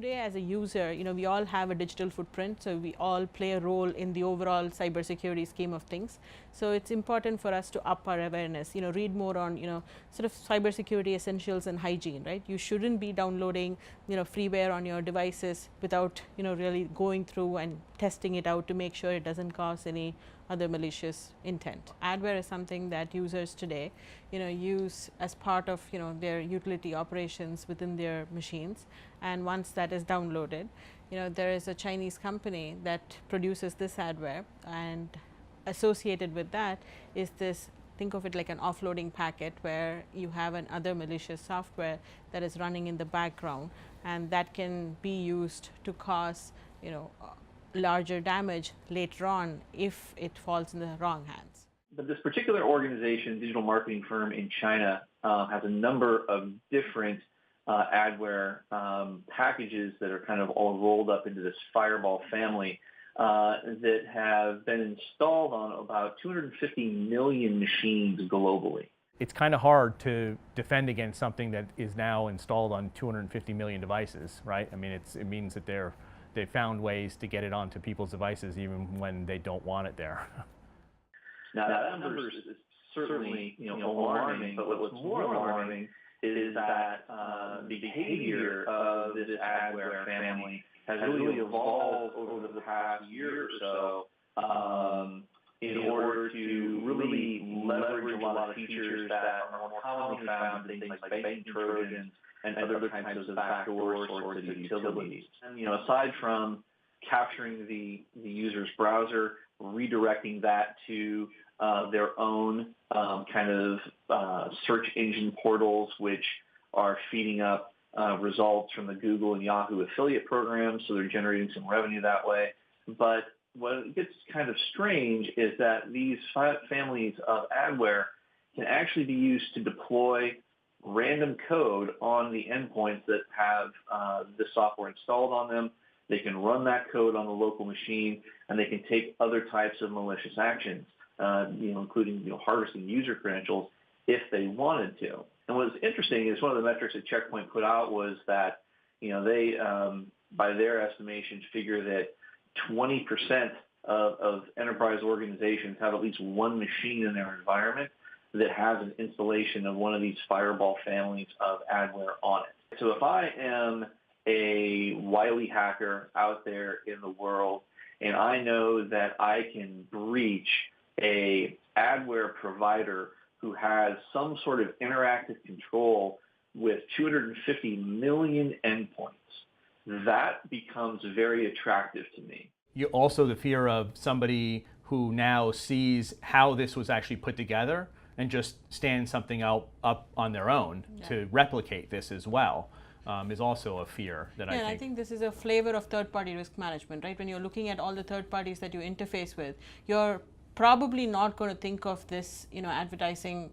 today as a user, we all have a digital footprint, so we all play a role in the overall cybersecurity scheme of things. So it's important for us to up our awareness, read more on, sort of cybersecurity essentials and hygiene, right? You shouldn't be downloading, freeware on your devices without, really going through and testing it out to make sure it doesn't cause any other malicious intent. Adware is something that users today, use as part of, their utility operations within their machines. And once that is downloaded, there is a Chinese company that produces this adware, and associated with that is this, think of it like an offloading packet where you have another malicious software that is running in the background, and that can be used to cause, larger damage later on if it falls in the wrong hands. But this particular organization, digital marketing firm in China, has a number of different adware packages that are kind of all rolled up into this Fireball family that have been installed on about 250 million machines globally. It's kind of hard to defend against something that is now installed on 250 million devices, right? I mean, it means that they found ways to get it onto people's devices even when they don't want it there. Now that number is certainly alarming, but what's more alarming is that the behavior of this adware family has really evolved over the past year or so in order to really leverage a lot of features that are more commonly found in things like banking trojans and other types of backdoor sorts of utilities. And, aside from capturing the user's browser, redirecting that to their own kind of search engine portals, which are feeding up results from the Google and Yahoo affiliate programs, so they're generating some revenue that way. But what gets kind of strange is that these families of adware can actually be used to deploy random code on the endpoints that have the software installed on them. They can run that code on the local machine, and they can take other types of malicious actions, including harvesting user credentials if they wanted to. And what's interesting is one of the metrics that Check Point put out was that they, by their estimations, figure that 20% of enterprise organizations have at least one machine in their environment that has an installation of one of these Fireball families of adware on it. So if I am a wily hacker out there in the world and I know that I can breach a adware provider who has some sort of interactive control with 250 million endpoints, that becomes very attractive to me. You also the fear of somebody who now sees how this was actually put together and just stand something up on their own to replicate this as well is also a fear that I think this is a flavor of third-party risk management, right? When you're looking at all the third parties that you interface with, you're probably not going to think of this, advertising,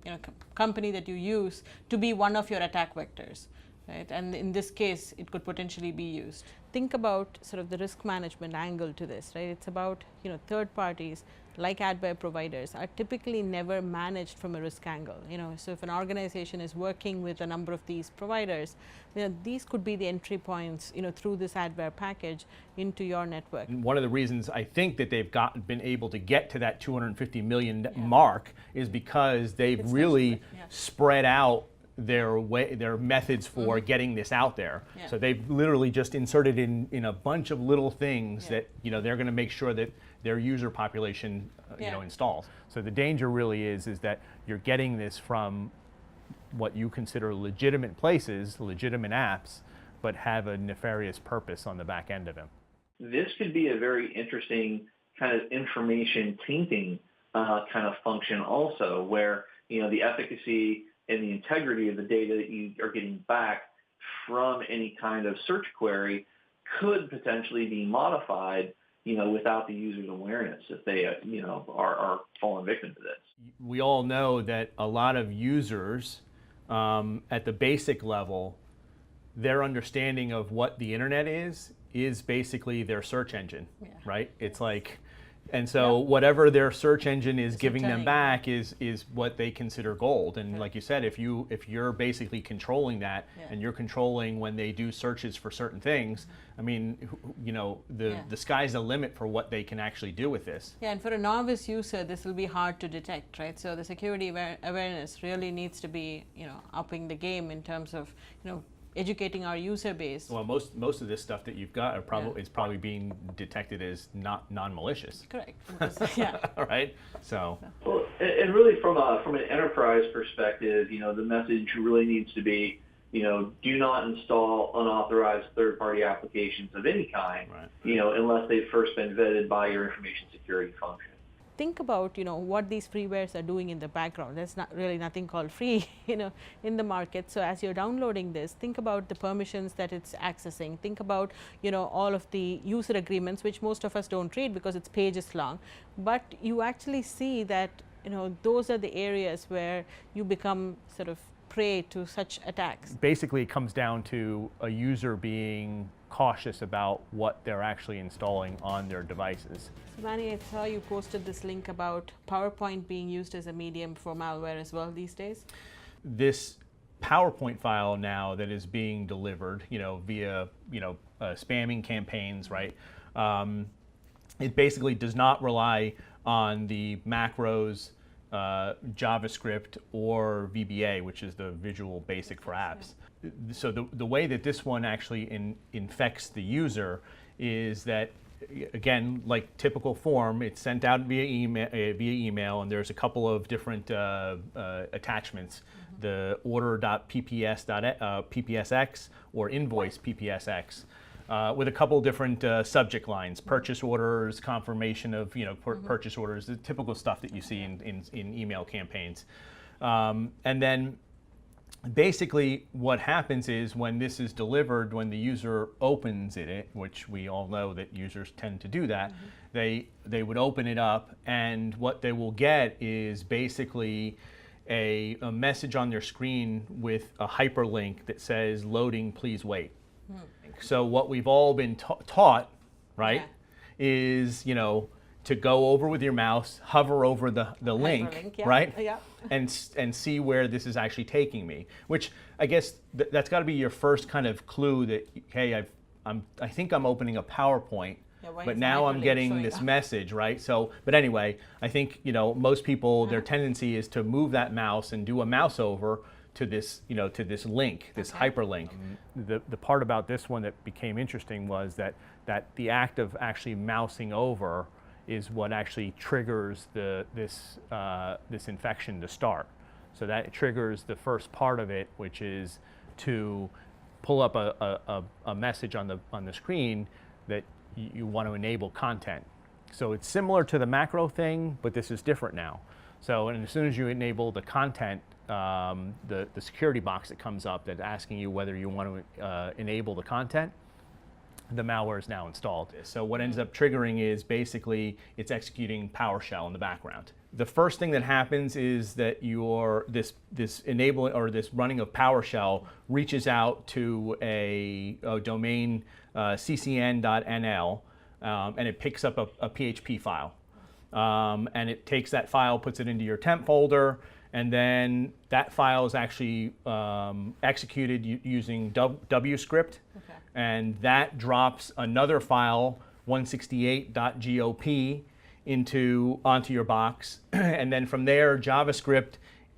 company that you use to be one of your attack vectors, right? And in this case, it could potentially be used. Think about sort of the risk management angle to this, right? It's about, third parties like adware providers are typically never managed from a risk angle. So if an organization is working with a number of these providers, these could be the entry points, through this adware package into your network. And one of the reasons I think that they've been able to get to that 250 million mark is because they've really spread out their methods for getting this out there. So they've literally just inserted in a bunch of little things that they're going to make sure that their user population installs. So the danger really is that you're getting this from what you consider legitimate places, legitimate apps, but have a nefarious purpose on the back end of them. This could be a very interesting kind of information tainting kind of function also, where the efficacy and the integrity of the data that you are getting back from any kind of search query could potentially be modified, without the user's awareness if they, are fallen victim to this. We all know that a lot of users at the basic level, their understanding of what the internet is basically their search engine, right? It's like And so whatever their search engine is It's giving them returning, back is what they consider gold. And like you said, if you're basically controlling that and you're controlling when they do searches for certain things, I mean, you know, the sky's the limit for what they can actually do with this. Yeah, and for a novice user, this will be hard to detect, right? So the security awareness really needs to be, you know, upping the game in terms of, you know, educating our user base. Well, most of this stuff that you've got is probably being detected as not non-malicious. Correct. Yeah. All right. So. Well, and really from an enterprise perspective, you know, the message really needs to be, you know, do not install unauthorized third-party applications of any kind, you know, unless they've first been vetted by your information security function. Think about, you know, what these freewares are doing in the background. There's not really nothing called free, you know, in the market. So as you're downloading this, think about the permissions that it's accessing. Think about, you know, all of the user agreements, which most of us don't read because it's pages long. But you actually see that, you know, those are the areas where you become sort of prey to such attacks. Basically, it comes down to a user being cautious about what they're actually installing on their devices. So Manny, I saw you posted this link about PowerPoint being used as a medium for malware as well these days. This PowerPoint file now that is being delivered, you know, via, you know, spamming campaigns, right? It basically does not rely on the macros, JavaScript, or VBA, which is the Visual Basic for apps. So the way that this one actually infects the user is that, again, like typical form, it's sent out via email, and there's a couple of different attachments, the order.ppsx or invoice ppsx, with a couple different subject lines: purchase orders, confirmation of, you know, purchase orders, the typical stuff that you see in email campaigns. And then basically what happens is when this is delivered, when the user opens it, which we all know that users tend to do that, they would open it up, and what they will get is basically a message on their screen with a hyperlink that says, "Loading, please wait." So what we've all been taught, right, is, you know, to go over with your mouse, hover over the link, right, and see where this is actually taking me. Which I guess that's got to be your first kind of clue that, hey, I think I'm opening a PowerPoint, but now I'm getting this message, right? So, but anyway, I think, you know, most people, their tendency is to move that mouse and do a mouse over to this, you know, to this link, this hyperlink. The part about this one that became interesting was that the act of actually mousing over is what actually triggers this infection to start. So that it triggers the first part of it, which is to pull up a message on the screen that you want to enable content. So it's similar to the macro thing, but this is different now. So, and as soon as you enable the content, the security box that comes up that's asking you whether you want to enable the content, the malware is now installed. So what ends up triggering is basically it's executing PowerShell in the background. The first thing that happens is that this enabling or this running of PowerShell reaches out to a domain ccn.nl, and it picks up a PHP file. And it takes that file, puts it into your temp folder, and then that file is actually executed using WScript, and that drops another file, 168.gop, onto your box, and then from there JavaScript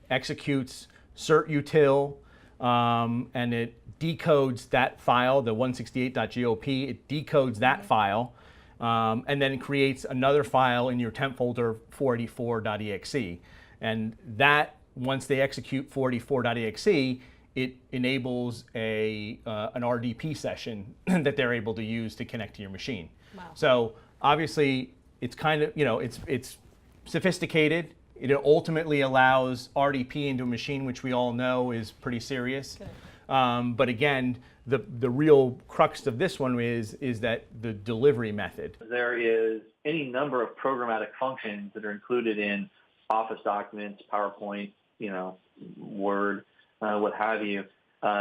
executes certutil, and it decodes that file, the 168.gop. It decodes that file. And then creates another file in your temp folder, 484.exe. And that, once they execute 484.exe, it enables an RDP session that they're able to use to connect to your machine. Wow. So obviously, it's kind of, you know, it's sophisticated. It ultimately allows RDP into a machine, which we all know is pretty serious. But again, the real crux of this one is that the delivery method. There is any number of programmatic functions that are included in Office documents, PowerPoint, you know, Word, what have you.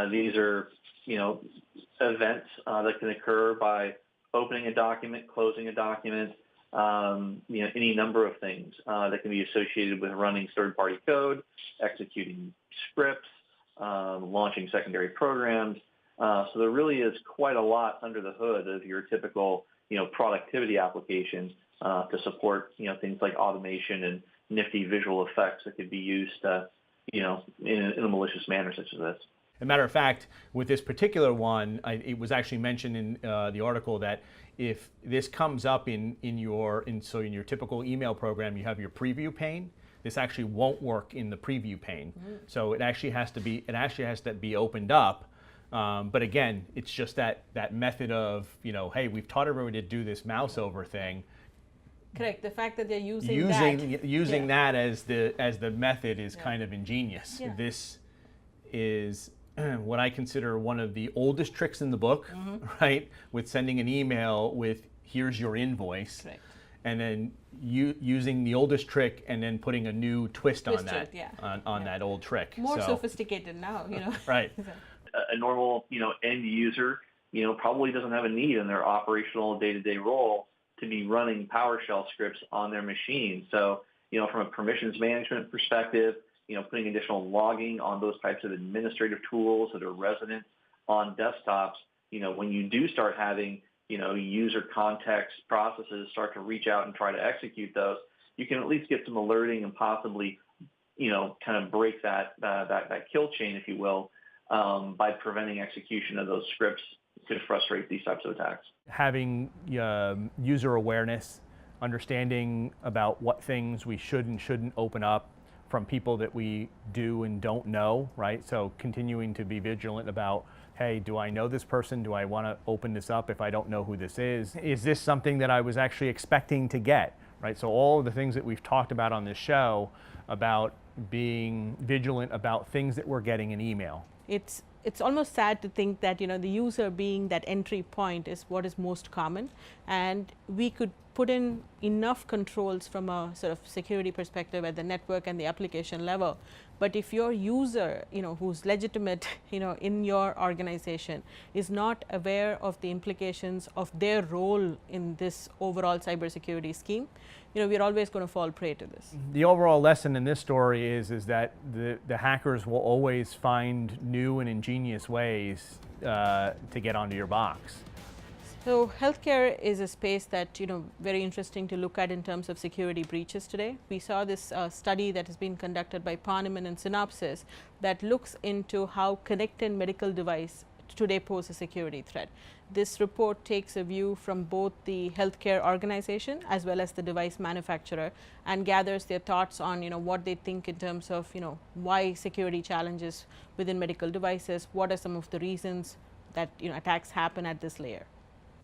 These are, you know, events that can occur by opening a document, closing a document, any number of things that can be associated with running third-party code, executing scripts, launching secondary programs. So there really is quite a lot under the hood of your typical, productivity applications to support, things like automation and nifty visual effects that could be used, in a malicious manner such as this. As a matter of fact, with this particular one, it was actually mentioned in the article that if this comes up in your typical email program, you have your preview pane. This actually won't work in the preview pane. Mm-hmm. So it actually has to be opened up. But again, it's just that method of, hey, we've taught everybody to do this mouse over thing. Correct. The fact that they're using that as the method is kind of ingenious. Yeah. This is what I consider one of the oldest tricks in the book, mm-hmm. right? With sending an email with "here's your invoice," correct. And then using the oldest trick and then putting a new twist on that, on that old trick. More sophisticated now, Right. A normal, end user, probably doesn't have a need in their operational day-to-day role to be running PowerShell scripts on their machine. So, from a permissions management perspective, putting additional logging on those types of administrative tools that are resident on desktops, when you do start having, user context processes start to reach out and try to execute those, you can at least get some alerting and possibly, kind of break that kill chain, if you will, by preventing execution of those scripts could frustrate these types of attacks. Having user awareness, understanding about what things we should and shouldn't open up from people that we do and don't know, right? So continuing to be vigilant about, hey, do I know this person? Do I want to open this up if I don't know who this is? Is this something that I was actually expecting to get, right? So all of the things that we've talked about on this show about being vigilant about things that we're getting in email. It's almost sad to think that the user being that entry point is what is most common, and we could put in enough controls from a sort of security perspective at the network and the application level. But if your user, who's legitimate, in your organization is not aware of the implications of their role in this overall cybersecurity scheme, we're always going to fall prey to this. The overall lesson in this story is that the hackers will always find new and ingenious ways to get onto your box. So healthcare is a space that very interesting to look at in terms of security breaches today. We saw this study that has been conducted by Ponemon and Synopsys that looks into how connected medical device today pose a security threat. This report takes a view from both the healthcare organization as well as the device manufacturer and gathers their thoughts on what they think in terms of why security challenges within medical devices, what are some of the reasons that attacks happen at this layer.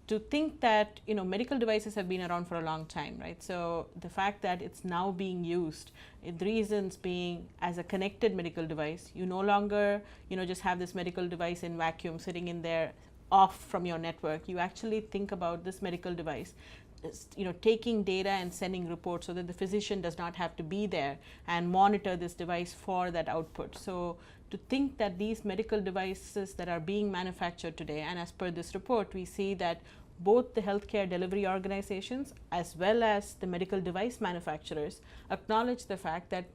To think that medical devices have been around for a long time, right? So the fact that it's now being used, the reasons being as a connected medical device, you no longer just have this medical device in vacuum sitting in there off from your network. You actually think about this medical device taking data and sending reports so that the physician does not have to be there and monitor this device for that output. So to think that these medical devices that are being manufactured today, and as per this report, we see that both the healthcare delivery organizations as well as the medical device manufacturers acknowledge the fact that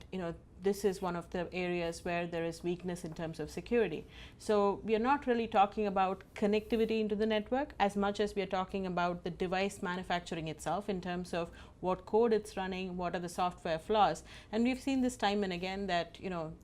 this is one of the areas where there is weakness in terms of security. So we are not really talking about connectivity into the network as much as we are talking about the device manufacturing itself in terms of what code it's running, what are the software flaws. And we've seen this time and again that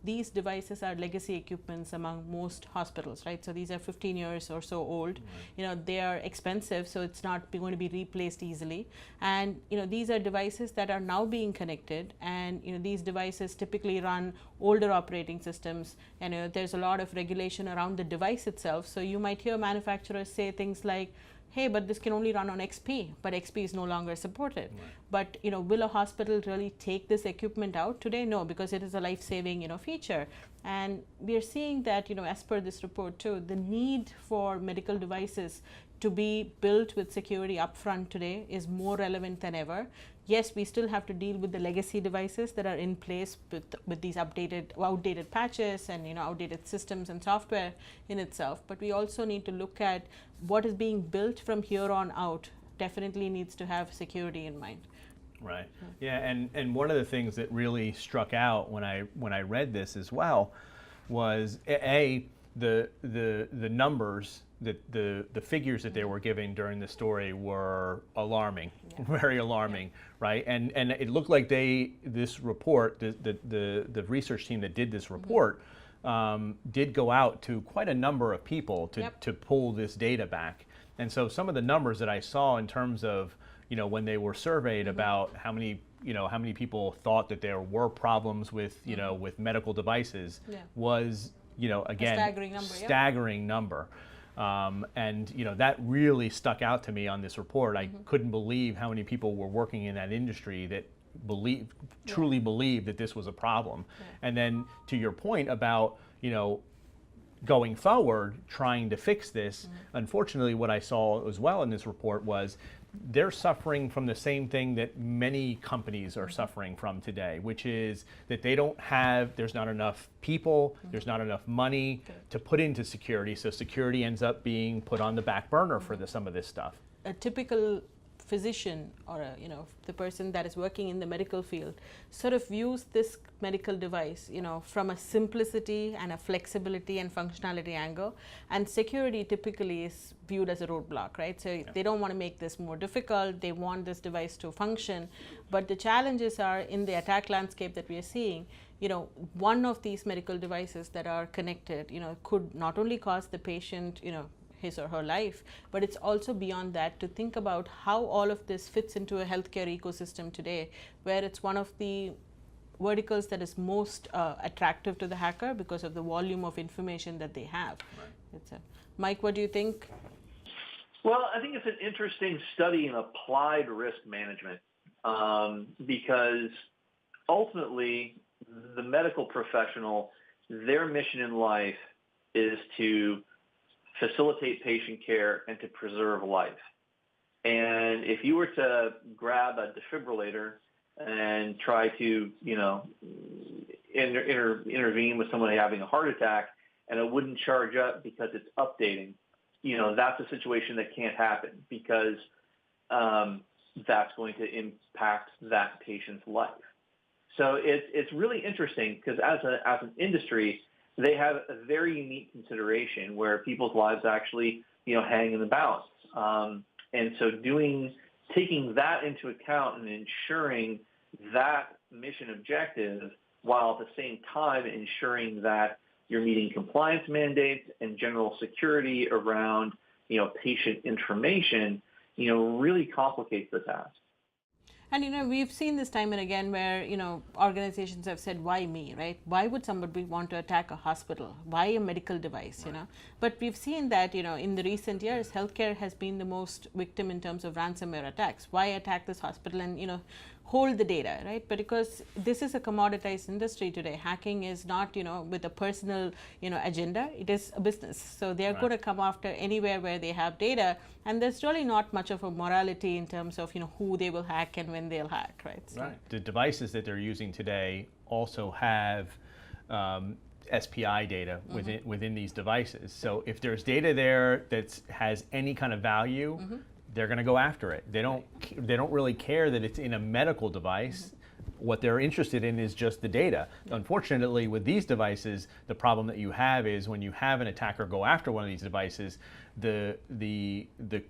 these devices are legacy equipments among most hospitals, right? So these are 15 years or so old. They are expensive, so it's not going to be replaced easily. And these are devices that are now being connected, and these devices typically run older operating systems, and there's a lot of regulation around the device itself. So you might hear manufacturers say things like, hey, but this can only run on XP, but XP is no longer supported. Right. But will a hospital really take this equipment out today? No, because it is a life-saving feature. And we are seeing that as per this report too, the need for medical devices to be built with security upfront today is more relevant than ever. Yes, we still have to deal with the legacy devices that are in place with these outdated patches and outdated systems and software in itself. But we also need to look at what is being built from here on out definitely needs to have security in mind. Right. Yeah, and one of the things that really struck out when I read this as well was the numbers, the figures that they were giving during the story were alarming, very alarming, right? And it looked like this report, the research team that did this report, did go out to quite a number of people to pull this data back. And so some of the numbers that I saw in terms of, when they were surveyed about how many people thought that there were problems with, with medical devices was, again, a staggering number. And that really stuck out to me on this report. I couldn't believe how many people were working in that industry that truly believed that this was a problem. And then to your point about, going forward, trying to fix this, unfortunately what I saw as well in this report was they're suffering from the same thing that many companies are suffering from today, which is that there's not enough people, there's not enough money to put into security, so security ends up being put on the back burner for some of this stuff. A typical physician or the person that is working in the medical field sort of views this medical device from a simplicity and a flexibility and functionality angle, and security typically is viewed as a roadblock, right? So they don't want to make this more difficult, they want this device to function, but the challenges are in the attack landscape that we are seeing. One of these medical devices that are connected could not only cost the patient his or her life, but it's also beyond that to think about how all of this fits into a healthcare ecosystem today, where it's one of the verticals that is most attractive to the hacker because of the volume of information that they have. Right. Mike, what do you think? Well, I think it's an interesting study in applied risk management because ultimately the medical professional, their mission in life is to facilitate patient care and to preserve life. And if you were to grab a defibrillator and try to, intervene with someone having a heart attack and it wouldn't charge up because it's updating, that's a situation that can't happen because that's going to impact that patient's life. So it's really interesting because as an industry, they have a very unique consideration where people's lives actually, hang in the balance. And so taking that into account and ensuring that mission objective while at the same time ensuring that you're meeting compliance mandates and general security around, patient information, really complicates the task. And we've seen this time and again where organizations have said, why me, right? Why would somebody want to attack a hospital? Why a medical device? But we've seen that in the recent years, healthcare has been the most victim in terms of ransomware attacks. Why attack this hospital and hold the data, right? But because this is a commoditized industry today, hacking is not with a personal agenda. It is a business, so they're going to come after anywhere where they have data, and there's really not much of a morality in terms of who they will hack and when they'll hack, right? So the devices that they're using today also have SPI data within these devices. So if there's data there that has any kind of value, they're going to go after it. They don't really care that it's in a medical device. What they're interested in is just the data. Unfortunately, with these devices, the problem that you have is when you have an attacker go after one of these devices, the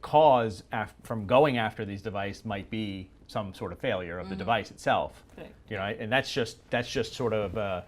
cause from going after these devices might be some sort of failure of the device itself. And that's just sort of a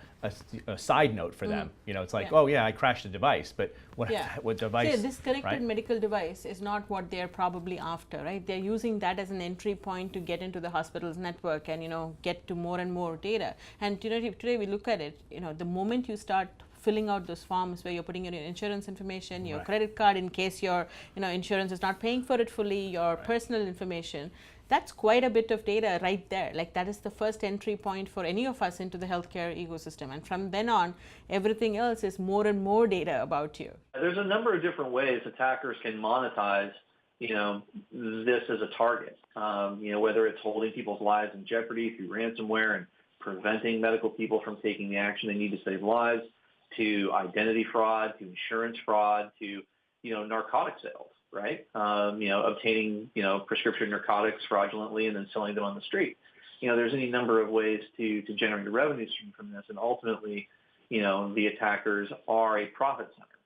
side note for them. It's like, oh yeah, I crashed a device, but what device? See, this connected medical device is not what they're probably after, right? They're using that as an entry point to get into the hospital's network and get to more and more data. And today we look at it, the moment you start filling out those forms where you're putting in your insurance information, your credit card in case your insurance is not paying for it fully, your personal information, that's quite a bit of data right there. Like that is the first entry point for any of us into the healthcare ecosystem. And from then on, everything else is more and more data about you. There's a number of different ways attackers can monetize, this as a target. Whether it's holding people's lives in jeopardy through ransomware and preventing medical people from taking the action they need to save lives, to identity fraud, to insurance fraud, to, narcotic sales. right? Obtaining, prescription narcotics fraudulently and then selling them on the street. There's any number of ways to generate a revenue stream from this, and ultimately, the attackers are a profit center,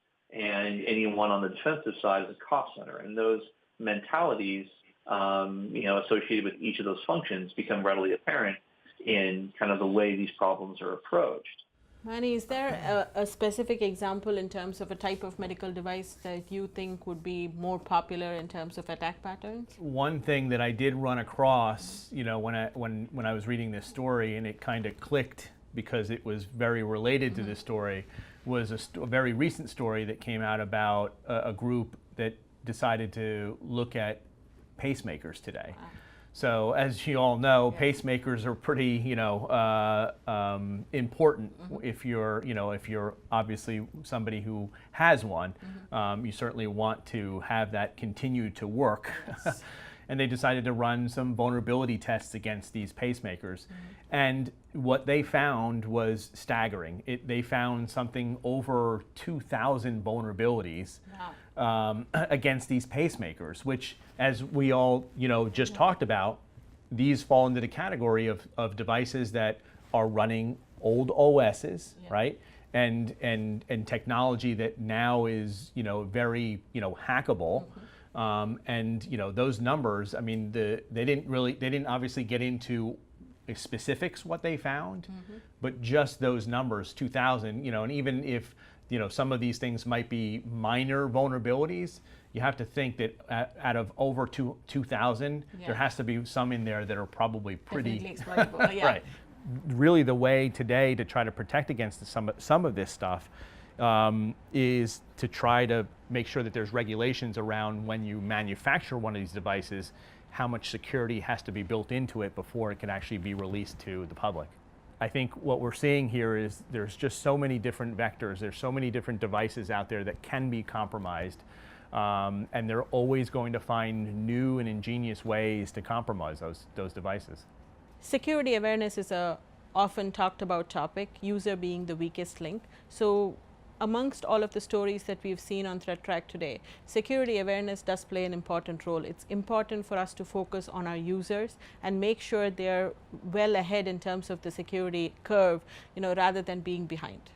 and anyone on the defensive side is a cost center, and those mentalities, associated with each of those functions become readily apparent in kind of the way these problems are approached. Manny, is there a specific example in terms of a type of medical device that you think would be more popular in terms of attack patterns? One thing that I did run across, when I was reading this story, and it kind of clicked because it was very related to this story, was a very recent story that came out about a group that decided to look at pacemakers today. Wow. So as you all know, pacemakers are pretty, important. If you're obviously somebody who has one, you certainly want to have that continue to work. Yes. And they decided to run some vulnerability tests against these pacemakers. And what they found was staggering. They found something over 2,000 vulnerabilities. Wow. Against these pacemakers, which, as we all just talked about, these fall into the category of devices that are running old OSs, right? And technology that now is very hackable. And those numbers, I mean, they didn't obviously get into specifics what they found, but just those numbers, 2,000, and even if some of these things might be minor vulnerabilities, you have to think that out of over 2,000, there has to be some in there that are probably pretty exploitable. Right. Really, the way today to try to protect against some of this stuff is to try to make sure that there's regulations around when you manufacture one of these devices, how much security has to be built into it before it can actually be released to the public. I think what we're seeing here is there's just so many different vectors, there's so many different devices out there that can be compromised, and they're always going to find new and ingenious ways to compromise those devices. Security awareness is a often talked about topic, user being the weakest link. So amongst all of the stories that we've seen on ThreatTraq today, security awareness does play an important role. It's important for us to focus on our users and make sure they're well ahead in terms of the security curve, rather than being behind.